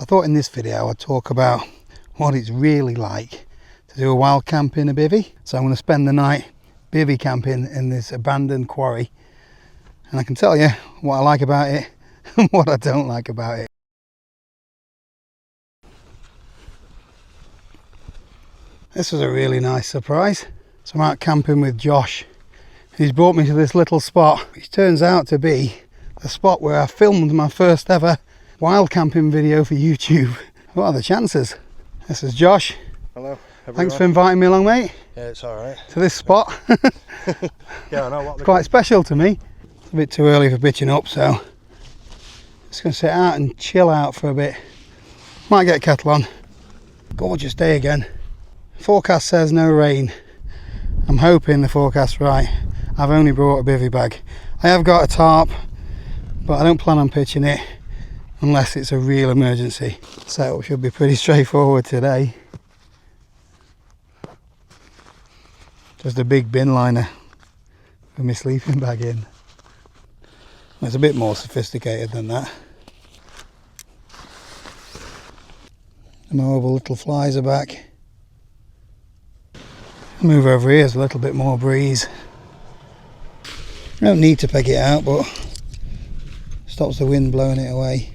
So I thought in this video I'd talk about what it's really like to do a wild camp in a bivvy. So I'm going to spend the night bivvy camping in this abandoned quarry, and I can tell you what I like about it and what I don't like about it. This was a really nice surprise. So I'm out camping with Josh. He's brought me to this little spot, which turns out to be the spot where I filmed my first ever wild camping video for YouTube. What are the chances? This is Josh. Hello, everyone. Thanks for inviting me along, mate. Yeah, it's alright. To this spot. Yeah, I know what. It's quite special to me. It's a bit too early for pitching up, so just going to sit out and chill out for a bit. Might get a kettle on. Gorgeous day again. Forecast says no rain. I'm hoping the forecast's right. I've only brought a bivvy bag. I have got a tarp, but I don't plan on pitching it unless it's a real emergency. Setup should be pretty straightforward today. Just a big bin liner with my sleeping bag in. It's a bit more sophisticated than that. And all the little flies are back. Move over here, there's a little bit more breeze. I don't need to peg it out, but stops the wind blowing it away.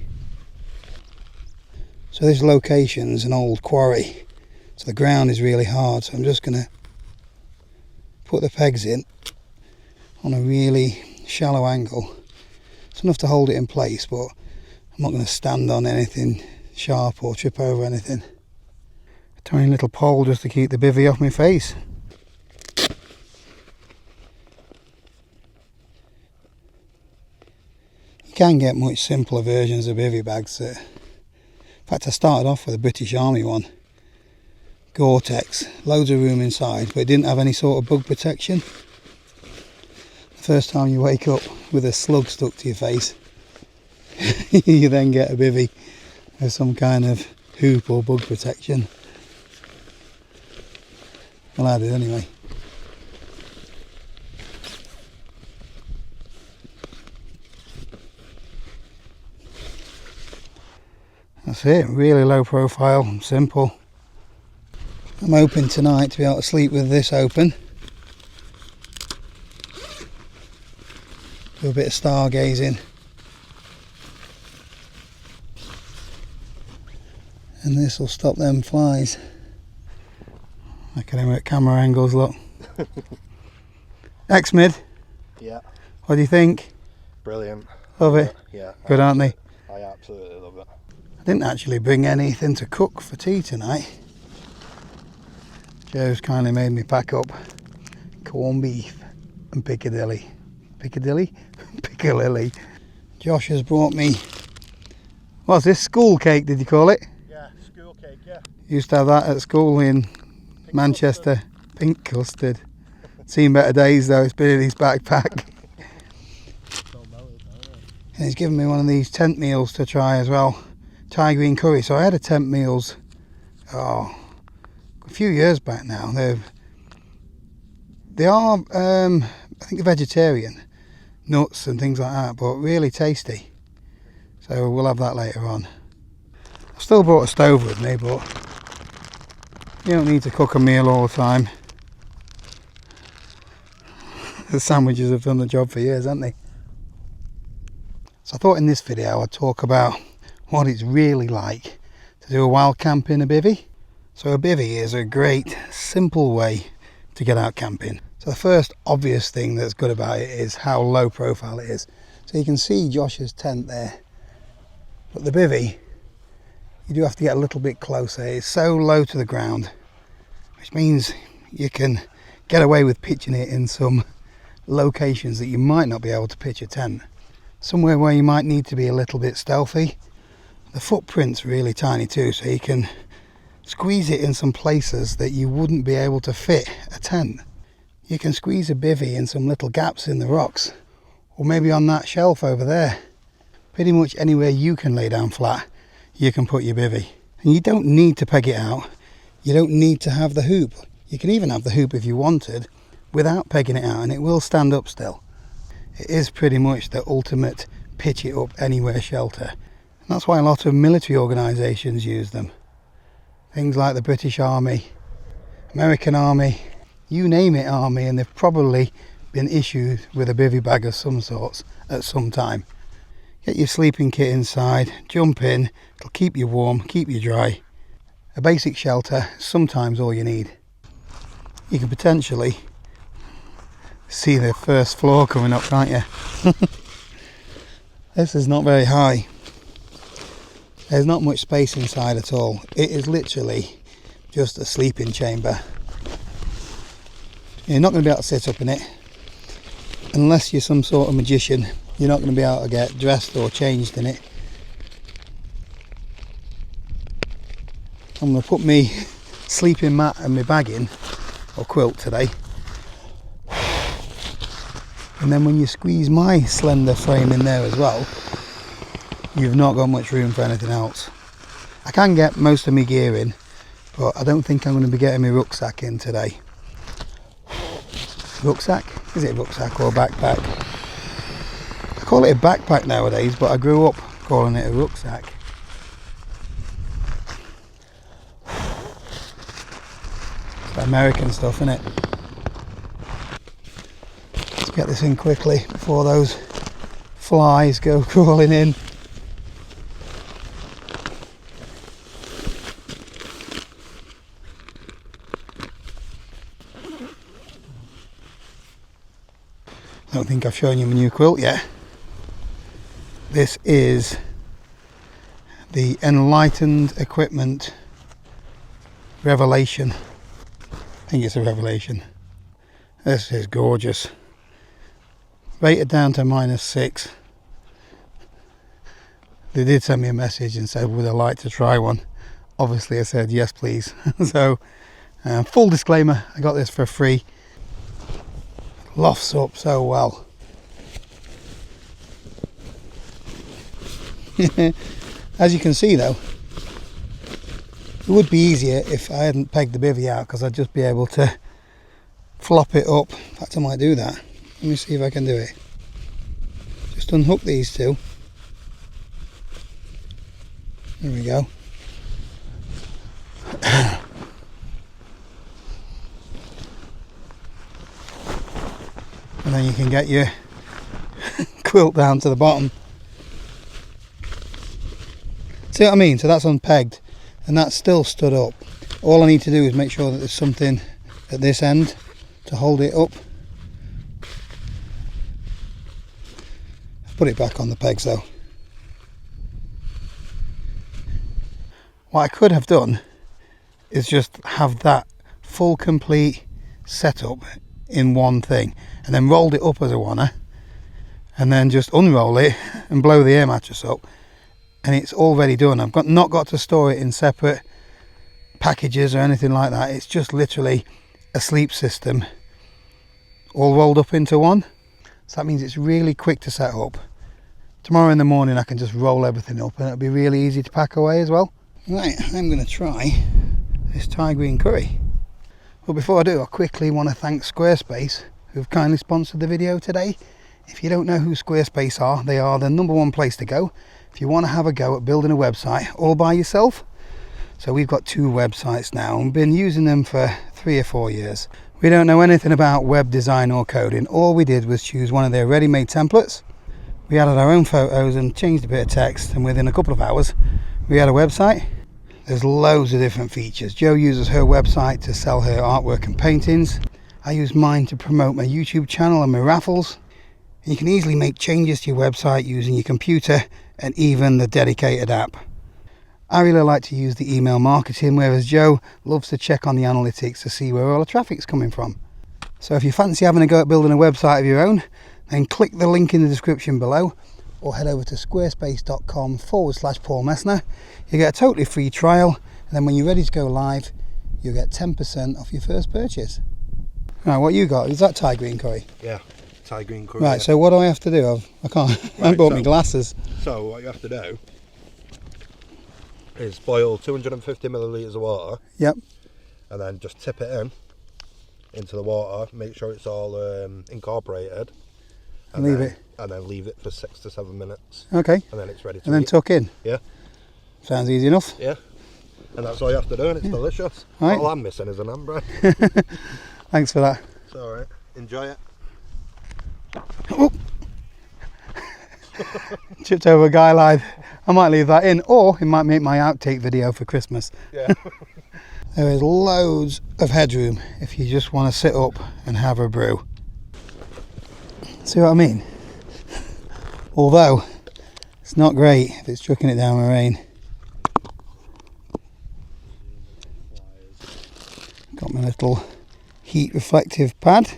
So this location's an old quarry, so the ground is really hard, so I'm just going to put the pegs in on a really shallow angle. It's enough to hold it in place, but I'm not going to stand on anything sharp or trip over anything. A tiny little pole just to keep the bivvy off my face. You can get much simpler versions of bivvy bags. In fact, I started off with a British Army one, Gore-Tex, loads of room inside, but it didn't have any sort of bug protection. The first time you wake up with a slug stuck to your face, you then get a bivvy with some kind of hoop or bug protection. Well, I did anyway. That's it, really low profile, simple. I'm hoping tonight to be able to sleep with this open. Do a bit of stargazing. And this will stop them flies. Look at him at camera angles, look. X-Mid? Yeah. What do you think? Brilliant. Love it? Yeah. Good, aren't they? I absolutely love it. I didn't actually bring anything to cook for tea tonight. Joe's kindly made me pack up corned beef and Piccadilly. Piccadilly? Piccadilly. Josh has brought me, what's this, school cake did you call it? Yeah, school cake, yeah. Used to have that at school in Pink Manchester. Custard. Pink custard. Seen better days though, it's been in his backpack. And he's given me one of these tent meals to try as well. Thai green curry. So I had a tent meals a few years back now. They are I think they're vegetarian, nuts and things like that, but really tasty. So we'll have that later on. I've still brought a stove with me, but you don't need to cook a meal all the time. The sandwiches have done the job for years, haven't they? So I thought in this video I'd talk about what it's really like to do a wild camp in a bivvy. So a bivvy is a great, simple way to get out camping. So the first obvious thing that's good about it is how low profile it is. So you can see Josh's tent there. But the bivvy, you do have to get a little bit closer. It's so low to the ground, which means you can get away with pitching it in some locations that you might not be able to pitch a tent. Somewhere where you might need to be a little bit stealthy. The footprint's really tiny too, so you can squeeze it in some places that you wouldn't be able to fit a tent. You can squeeze a bivvy in some little gaps in the rocks, or maybe on that shelf over there. Pretty much anywhere you can lay down flat, you can put your bivvy. And you don't need to peg it out. You don't need to have the hoop. You can even have the hoop if you wanted without pegging it out, and it will stand up still. It is pretty much the ultimate pitch it up anywhere shelter. That's why a lot of military organisations use them. Things like the British Army, American Army, you name it army, and they've probably been issued with a bivy bag of some sorts at some time. Get your sleeping kit inside, jump in, it'll keep you warm, keep you dry. A basic shelter is sometimes all you need. You can potentially see the first floor coming up, can't you? This is not very high. There's not much space inside at all. It is literally just a sleeping chamber. You're not going to be able to sit up in it. Unless you're some sort of magician, you're not going to be able to get dressed or changed in it. I'm going to put me sleeping mat and my bag in, or quilt today. And then when you squeeze my slender frame in there as well, you've not got much room for anything else. I can get most of my gear in, but I don't think I'm going to be getting my rucksack in today. Rucksack? Is it a rucksack or a backpack? I call it a backpack nowadays, but I grew up calling it a rucksack. It's American stuff, isn't it? Let's get this in quickly before those flies go crawling in. I don't think I've shown you my new quilt yet. This is the Enlightened Equipment Revelation. I think it's a Revelation. This is gorgeous. Rated down to -6. They did send me a message and said, would I like to try one? Obviously I said yes please. So full disclaimer, I got this for free. Lofts up so well. As you can see though, it would be easier if I hadn't pegged the bivy out, because I'd just be able to flop it up. In fact, I might do that. Let me see if I can do it. Just unhook these two. There we go. And then you can get your quilt down to the bottom. See what I mean? So that's unpegged and that's still stood up. All I need to do is make sure that there's something at this end to hold it up. Put it back on the pegs though. What I could have done is just have that full complete setup in one thing and then rolled it up as a oneer and then just unroll it and blow the air mattress up and it's already done. I've not got to store it in separate packages or anything like that. It's just literally a sleep system all rolled up into one. So that means it's really quick to set up. Tomorrow in the morning I can just roll everything up and it'll be really easy to pack away as well. Right, I'm going to try this Thai green curry. But before I do, I quickly want to thank Squarespace, who've kindly sponsored the video today. If you don't know who Squarespace are, they are the #1 place to go if you want to have a go at building a website all by yourself. So we've got 2 websites now and been using them for 3 or 4 years. We don't know anything about web design or coding. All we did was choose one of their ready-made templates. We added our own photos and changed a bit of text, and within a couple of hours we had a website. There's loads of different features. Jo uses her website to sell her artwork and paintings. I use mine to promote my YouTube channel and my raffles. And you can easily make changes to your website using your computer and even the dedicated app. I really like to use the email marketing, whereas Jo loves to check on the analytics to see where all the traffic's coming from. So if you fancy having a go at building a website of your own, then click the link in the description below or head over to squarespace.com/Paul Messner. You get a totally free trial, and then when you're ready to go live, you'll get 10% off your first purchase. Right, what you got? Is that Thai green curry? Yeah, Thai green curry. Right, yeah. so what do I have to do? I can't, I haven't bought my glasses. So what you have to do is boil 250 millilitres of water. Yep. And then just tip it into the water, make sure it's all incorporated. And Leave then it. and then leave it for 6 to 7 minutes. Okay. And then it's ready to And then eat. tuck in. Yeah. Sounds easy enough. Yeah. And that's all you have to do, and it's delicious. Right. All I'm missing is an handbrake. Thanks for that. It's alright. Enjoy it. Oh. Chipped over a guy live. I might leave that in, or it might make my outtake video for Christmas. Yeah. There is loads of headroom if you just want to sit up and have a brew. See what I mean? Although it's not great if it's chucking it down with rain. Got my little heat reflective pad.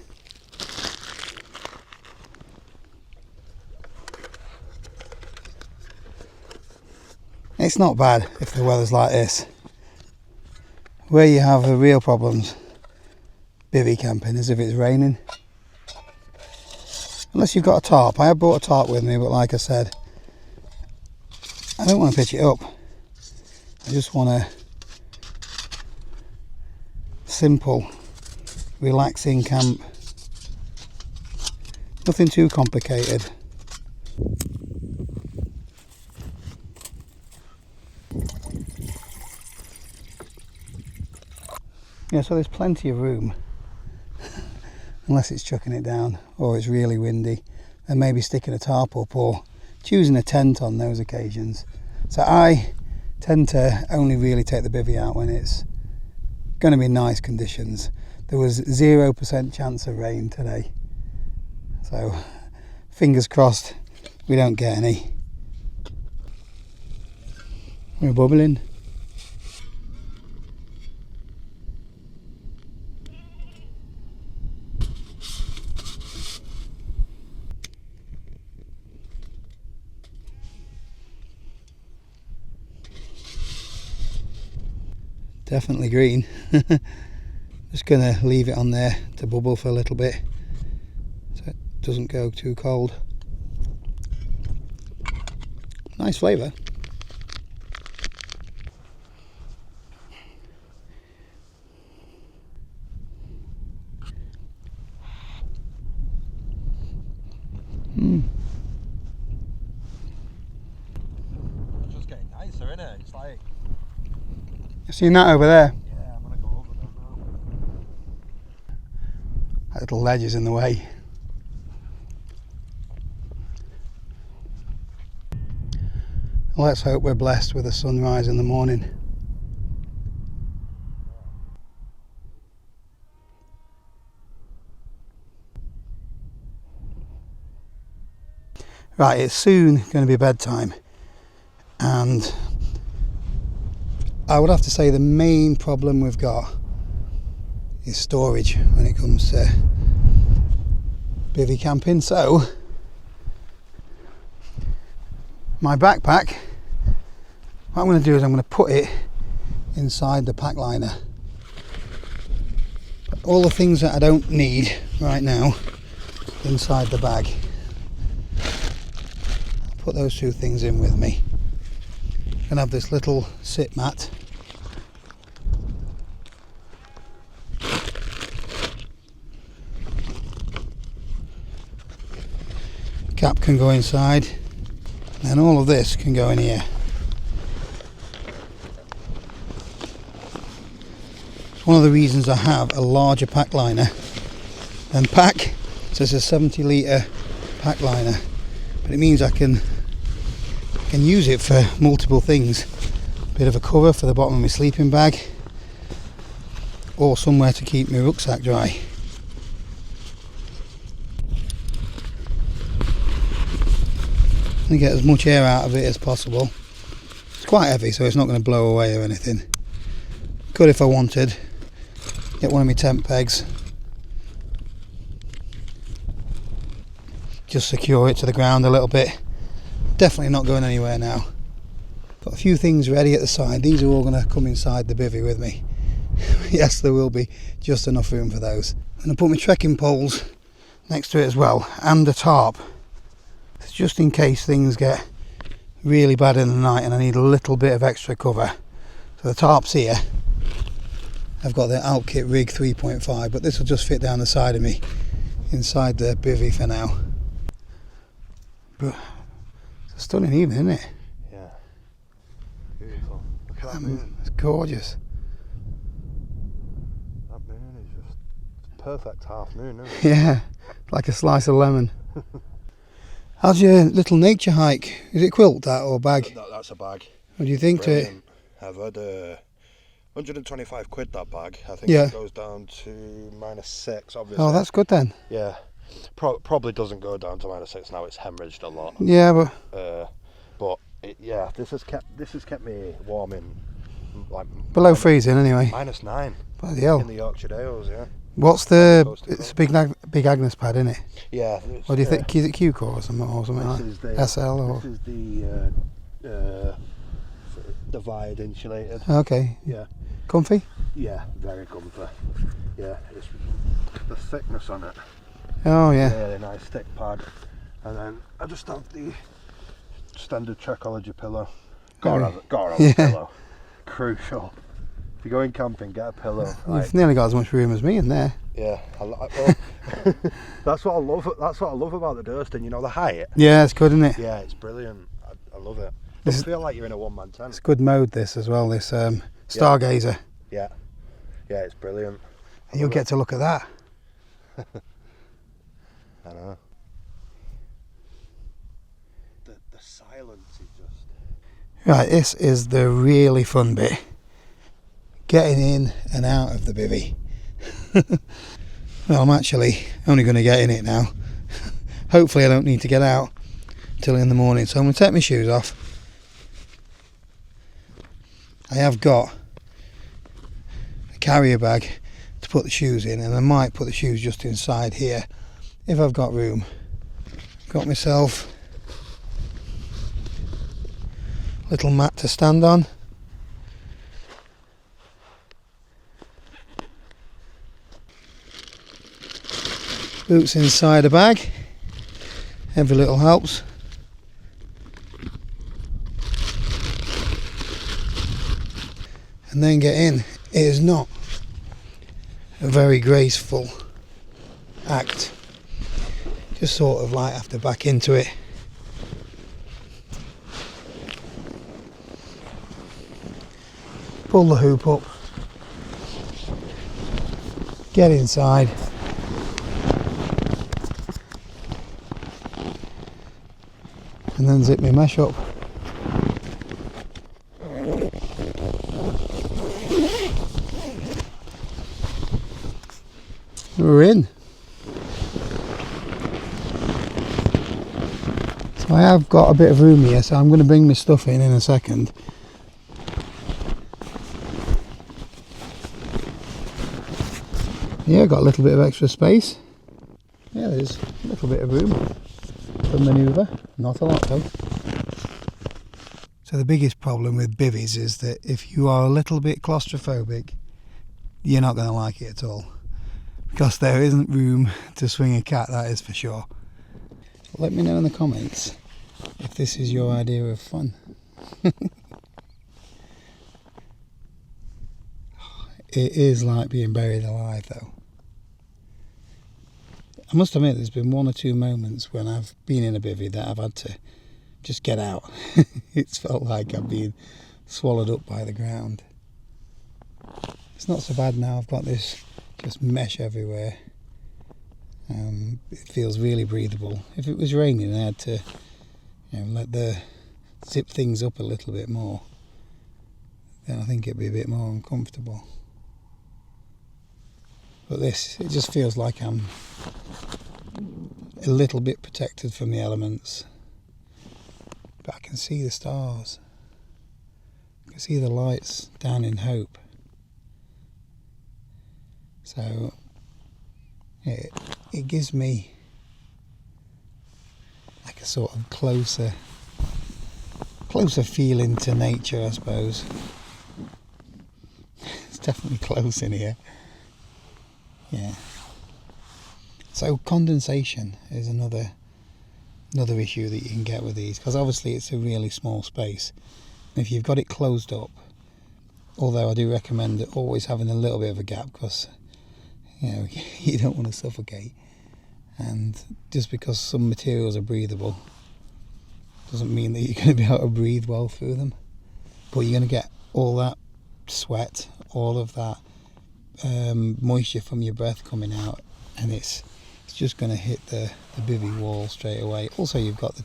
It's not bad if the weather's like this. Where you have the real problems bivvy camping is if it's raining. Unless you've got a tarp. I have brought a tarp with me, but like I said, I don't want to pitch it up. I just want a simple, relaxing camp. Nothing too complicated. Yeah, so there's plenty of room, unless it's chucking it down or it's really windy, and maybe sticking a tarp up or choosing a tent on those occasions. So I tend to only really take the bivvy out when it's going to be nice conditions. There was 0% chance of rain today, so fingers crossed we don't get any. We're bubbling. Definitely green. Just gonna leave it on there to bubble for a little bit so it doesn't go too cold. Nice flavour. It's just getting nicer, isn't it? It's like... You've seen that over there? Yeah, I'm going to go over there now. That little ledge is in the way. Let's hope we're blessed with a sunrise in the morning. Right, it's soon going to be bedtime, and I would have to say the main problem we've got is storage when it comes to bivvy camping. So my backpack, what I'm going to do is I'm going to put it inside the pack liner. Put all the things that I don't need right now inside the bag. Put those two things in with me. I'm going to have this little sit mat. Cap can go inside, and all of this can go in here. It's one of the reasons I have a larger pack liner than pack. So it's a 70 litre pack liner, but it means I can use it for multiple things. A bit of a cover for the bottom of my sleeping bag, or somewhere to keep my rucksack dry. And get as much air out of it as possible. It's quite heavy, so it's not going to blow away or anything. Could, if I wanted, get one of my tent pegs, just secure it to the ground a little bit. Definitely not going anywhere now. Got a few things ready at the side. These are all going to come inside the bivvy with me. Yes, there will be just enough room for those. I'm going to put my trekking poles next to it as well, and the tarp. It's just in case things get really bad in the night and I need a little bit of extra cover. So the tarp's here. I've got the Altkit Rig 3.5, but this will just fit down the side of me inside the bivvy for now. But it's a stunning evening, isn't it? Yeah. Beautiful. Look at that moon. It's gorgeous. That moon is just perfect half moon, isn't it? Yeah, like a slice of lemon. How's your little nature hike? Is it quilt that or bag? That's a bag. What do you think to it? Brilliant. I've had 125 quid that bag. I think Yeah. it goes down to -6, obviously. Oh, that's good then. Yeah. Probably doesn't go down to -6 now. It's hemorrhaged a lot. Yeah, but Yeah, this has kept me warm in like below freezing anyway. -9 Bloody hell. in the Yorkshire Dales. Yeah. What's it's a big Agnes pad, isn't it? Yeah. What do you think? Is it Q-core or something like This that? is SL or? This is the wired insulated. Okay. Yeah. Comfy? Yeah, very comfy. Yeah, it's the thickness on it. Oh yeah. Really nice thick pad. And then I just have the standard Trekology pillow. Gotta have a pillow. Crucial. If you're going camping, get a pillow. You've nearly got as much room as me in there. Yeah, that's what I love. That's what I love about the Durston. You know, the height. Yeah, it's good, isn't it? Yeah, it's brilliant. I love it. You feel like you're in a one-man tent. It's good mode this as well. This Stargazer. Yeah, yeah, it's brilliant. You'll get to look at that. I know. The silence is just. Right, this is the really fun bit. Getting in and out of the bivvy. Well, I'm actually only going to get in it now. Hopefully I don't need to get out till in the morning, so I'm going to take my shoes off. I have got a carrier bag to put the shoes in, and I might put the shoes just inside here if I've got room. Got myself a little mat to stand on. Boots inside a bag, every little helps. And then get in. It is not a very graceful act. Just sort of like have to back into it. Pull the hoop up. Get inside. And then zip my mesh up. We're in. So I have got a bit of room here, so I'm going to bring my stuff in a second. Yeah, got a little bit of extra space. Yeah, there's a little bit of room for manoeuvre. Not a lot though. So the biggest problem with bivvies is that if you are a little bit claustrophobic, you're not going to like it at all. Because there isn't room to swing a cat, that is for sure. Let me know in the comments if this is your idea of fun. It is like being buried alive though. I must admit there's been one or two moments when I've been in a bivvy that I've had to just get out. It's felt like I've been swallowed up by the ground. It's not so bad now, I've got this just mesh everywhere. It feels really breathable. If it was raining I had to let the zip things up a little bit more, then I think it'd be a bit more uncomfortable. But this, it just feels like I'm a little bit protected from the elements. But I can see the stars. I can see the lights down in Hope. So it gives me like a sort of closer feeling to nature, I suppose. It's definitely close in here. Yeah. So condensation is another issue that you can get with these, because obviously it's a really small space. If you've got it closed up, although I do recommend always having a little bit of a gap, because you don't want to suffocate, and just because some materials are breathable Doesn't mean that you're going to be able to breathe well through them, but you're going to get all that sweat, all of that moisture from your breath coming out, and it's just going to hit the bivy wall straight away. Also, you've got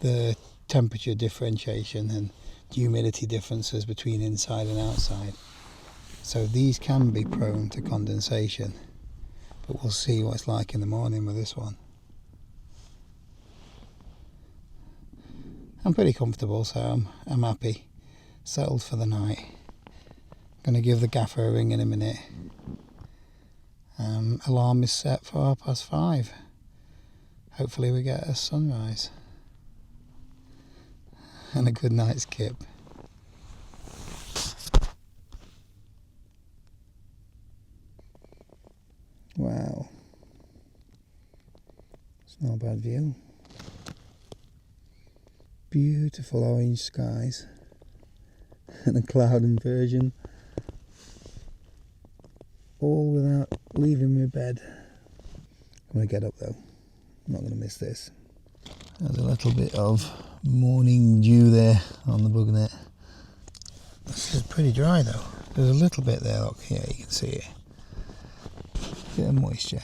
the temperature differentiation and humidity differences between inside and outside, so these can be prone to condensation, but we'll see what it's like in the morning with this one. I'm pretty comfortable, so I'm happy. Settled for the night. Going to give the gaffer a ring in a minute. Alarm is set for 5:30. Hopefully we get a sunrise and a good night's kip. Wow, it's not a bad view. Beautiful orange skies and a cloud inversion, all without leaving my bed. I'm going to get up though, I'm not going to miss this. There's a little bit of morning dew there on the bug net. This is pretty dry though. There's a little bit there, look, yeah, you can see it. Bit of moisture.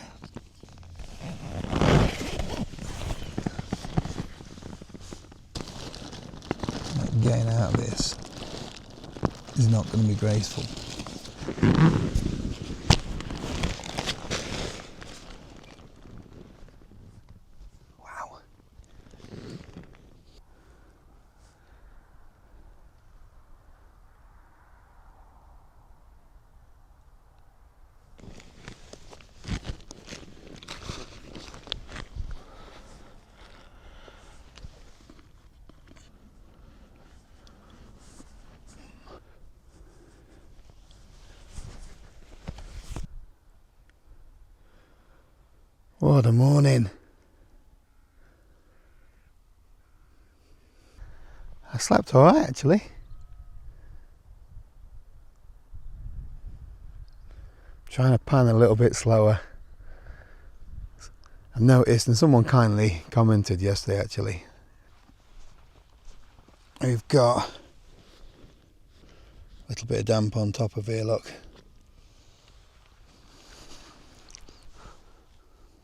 Getting out of this is not going to be graceful. Wow. What a morning. I slept alright actually. Trying to pan a little bit slower. I noticed, and someone kindly commented yesterday actually, we've got a little bit of damp on top of here, look.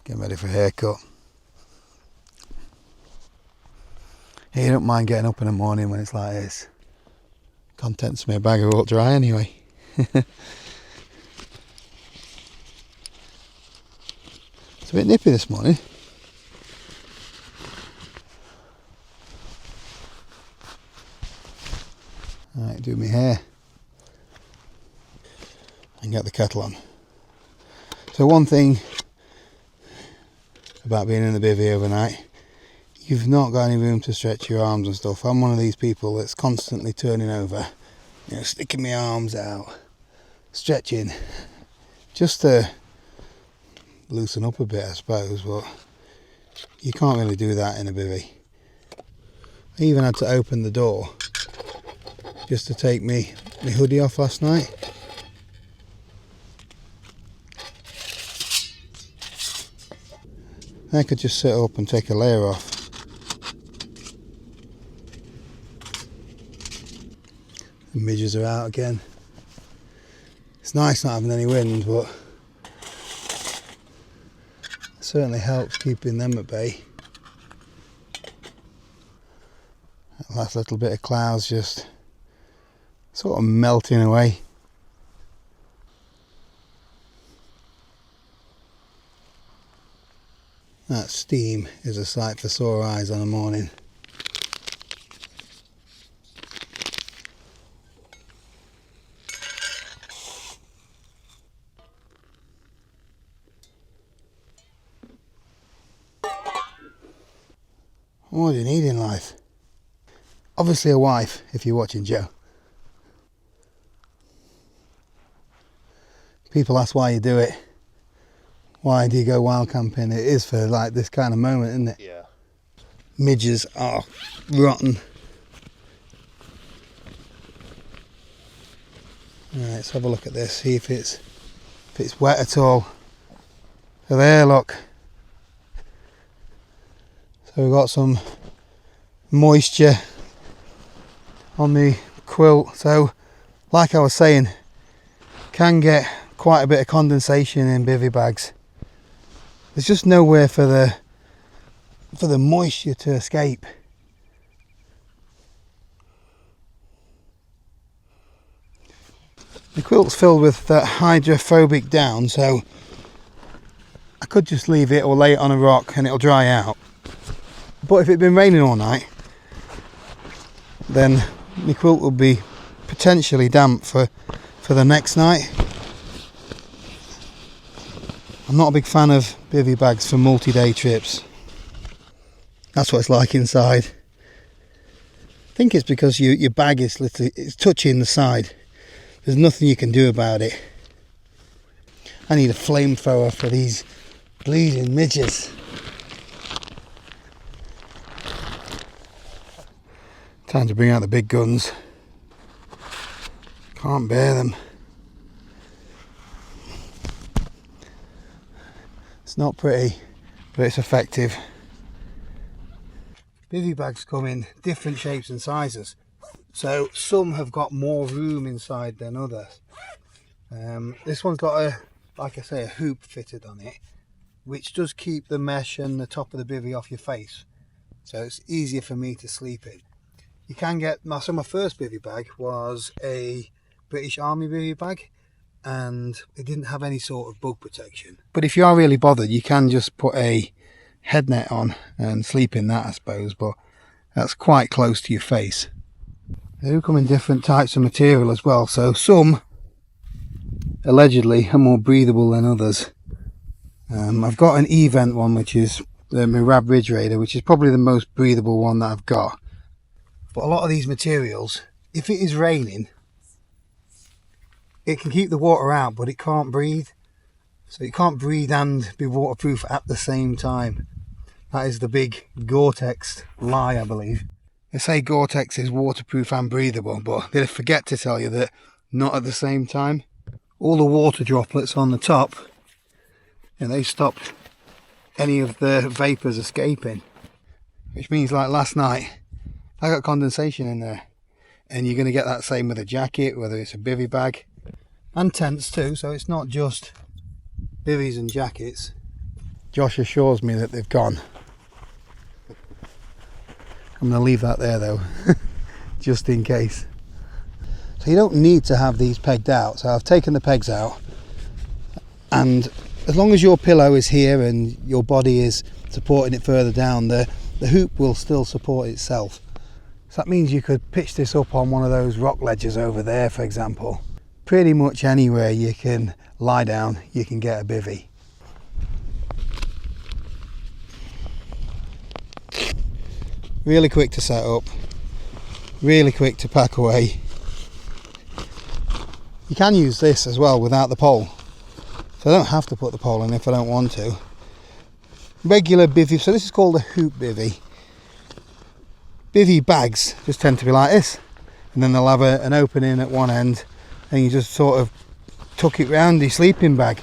Getting ready for a haircut. Hey, you don't mind getting up in the morning when it's like this. Contents of my bag are all dry anyway. It's a bit nippy this morning. Alright, do my hair and get the kettle on. So one thing about being in the bivvy overnight, you've not got any room to stretch your arms and stuff. I'm one of these people that's constantly turning over, you know, sticking my arms out, stretching, just to loosen up a bit, I suppose, but you can't really do that in a bivvy. I even had to open the door just to take my hoodie off last night. I could just sit up and take a layer off. The midges are out again. It's nice not having any wind, but it certainly helps keeping them at bay. That last little bit of clouds just sort of melting away. That steam is a sight for sore eyes on a morning. What do you need in life? Obviously a wife, if you're watching Joe. People ask why you do it. Why do you go wild camping? It is for like this kind of moment, isn't it? Yeah. Midges are rotten. Right, let's have a look at this, see if it's wet at all. So there, look. So we've got some moisture on the quilt. So like I was saying, can get quite a bit of condensation in bivy bags. There's just nowhere for the moisture to escape. The quilt's filled with that hydrophobic down, so I could just leave it or lay it on a rock and it'll dry out. But if it'd been raining all night, then the quilt would be potentially damp for the next night. I'm not a big fan of bivy bags for multi-day trips. That's what it's like inside. I think it's because your bag is literally, it's touching the side. There's nothing you can do about it. I need a flamethrower for these bleeding midges. Time to bring out the big guns. Can't bear them. It's not pretty, but it's effective. Bivy bags come in different shapes and sizes. So some have got more room inside than others. This one's got like I say, a hoop fitted on it, which does keep the mesh and the top of the bivy off your face. So it's easier for me to sleep in. You can get, so my first bivy bag was a British Army bivy bag, and it didn't have any sort of bug protection. But if you are really bothered, you can just put a head net on and sleep in that, I suppose, but that's quite close to your face. They do come in different types of material as well, so some allegedly are more breathable than others. I've got an E-vent one, which is the Mirab Ridge Raider, which is probably the most breathable one that I've got. But a lot of these materials, if it is raining, it can keep the water out, but it can't breathe. So it can't breathe and be waterproof at the same time. That is the big Gore-Tex lie, I believe. They say Gore-Tex is waterproof and breathable, but they forget to tell you that not at the same time. All the water droplets on the top, and they stopped any of the vapours escaping. Which means, like last night, I got condensation in there. And you're going to get that same with a jacket, whether it's a bivy bag. And tents too, so it's not just bivvies and jackets. Josh assures me that they've gone. I'm going to leave that there though, just in case. So you don't need to have these pegged out. So I've taken the pegs out, and as long as your pillow is here and your body is supporting it further down, the hoop will still support itself. So that means you could pitch this up on one of those rock ledges over there, for example. Pretty much anywhere you can lie down, you can get a bivvy. Really quick to set up, really quick to pack away. You can use this as well without the pole, so I don't have to put the pole in if I don't want to. Regular bivvy, so this is called a hoop bivvy. Bivvy bags just tend to be like this, and then they'll have an opening at one end, and you just sort of tuck it round your sleeping bag.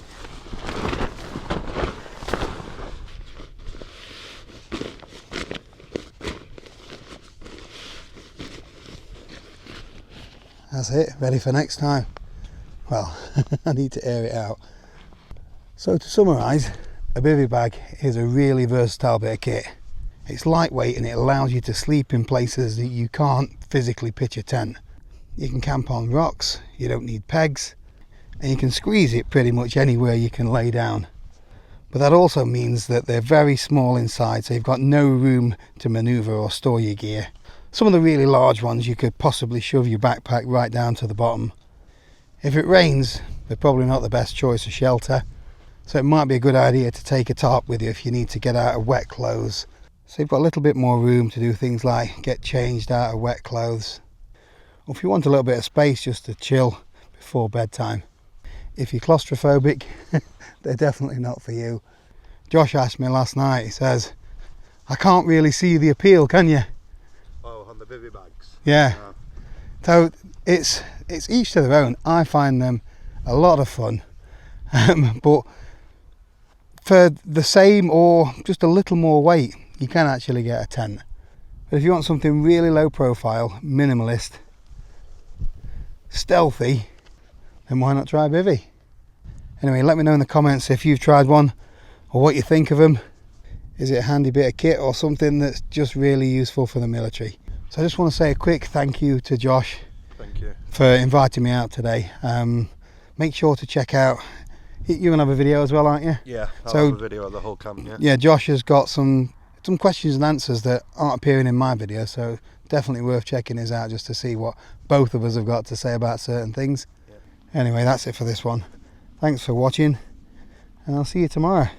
That's it, ready for next time. Well, I need to air it out. So to summarise, a bivy bag is a really versatile bit of kit. It's lightweight and it allows you to sleep in places that you can't physically pitch a tent. You can camp on rocks, you don't need pegs, and you can squeeze it pretty much anywhere you can lay down. But that also means that they're very small inside, so you've got no room to manoeuvre or store your gear. Some of the really large ones you could possibly shove your backpack right down to the bottom. If it rains, they're probably not the best choice of shelter, so it might be a good idea to take a tarp with you if you need to get out of wet clothes. So you've got a little bit more room to do things like get changed out of wet clothes. Or if you want a little bit of space just to chill before bedtime. If you're claustrophobic, they're definitely not for you. Josh asked me last night, he says, I can't really see the appeal, can you? Oh, on the bivy bags? Yeah. So it's each to their own. I find them a lot of fun. But for the same or just a little more weight, you can actually get a tent. But if you want something really low profile, minimalist, stealthy, then why not try Bivy? Anyway, let me know in the comments if you've tried one or what you think of them. Is it a handy bit of kit or something that's just really useful for the military? So I just want to say a quick thank you to Josh. Thank you for inviting me out today. Make sure to check out, you're gonna have a video as well, aren't you? Yeah, I'll have a video of the whole camp. Yeah, Josh has got some questions and answers that aren't appearing in my video, so definitely worth checking his out just to see what both of us have got to say about certain things. Anyway, that's it for this one. Thanks for watching, and I'll see you tomorrow.